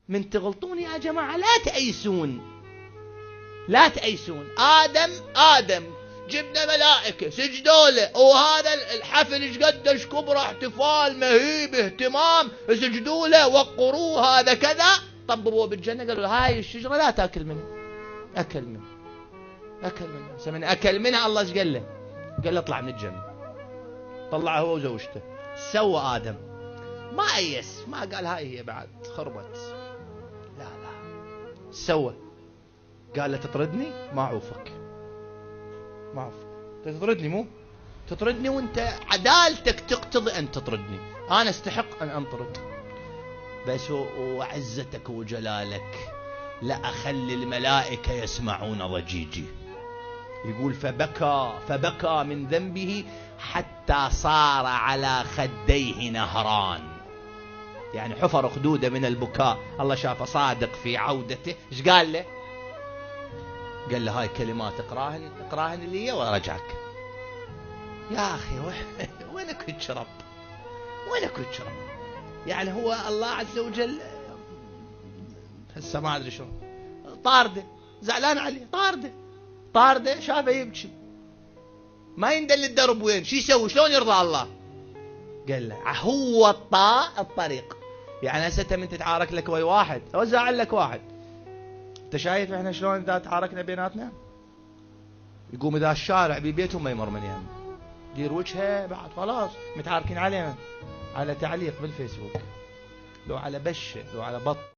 من تغلطون يا جماعة لا تأيسون، لا تأيسون. آدم جبنا ملائكة سجدوا له، وهذا الحفل ايش قدش كبره، احتفال مهيب اهتمام، سجدوا له وقروه، هذا كذا. طببوه بالجنة قالوا له هاي الشجرة لا تأكل منها. أكل منها. سمن أكل منها الله ايش قال له؟ قال له اطلع من الجنة. طلع هو وزوجته. سوى آدم ما أيس، ما قال هاي هي بعد خربت، لا سوى. قال له تطردني ما أعوفك، تطردني، مو تطردني وانت عدالتك تقتضي ان تطردني، انا استحق ان انطرد، بس وعزتك وجلالك لا اخلي الملائكة يسمعون ضجيجي. يقول فبكى من ذنبه حتى صار على خديه نهران، يعني حفر خدوده من البكاء. الله شافه صادق في عودته، ايش قال له؟ قال له هاي كلمات اقراهن لي وارجعك. يا أخي وينك تشرب، يعني هو الله عز وجل هسه ما أدري شو طارده، زعلان عليه، طارده شافه يبكي ما يندل الدرب وين، شو يسوي، شلون يرضى الله؟ قال له هو الطريق. يعني هسه من تتعارك لك ويا واحد أو زعل لك واحد، انت شايف احنا شلون اذا تحاركنا بيناتنا؟ يقوم اذا الشارع ببيتهم ما يمر من يم، دير وجهه بعد خلاص متعاركين عليه على تعليق بالفيسبوك، لو على بشه، لو على بط.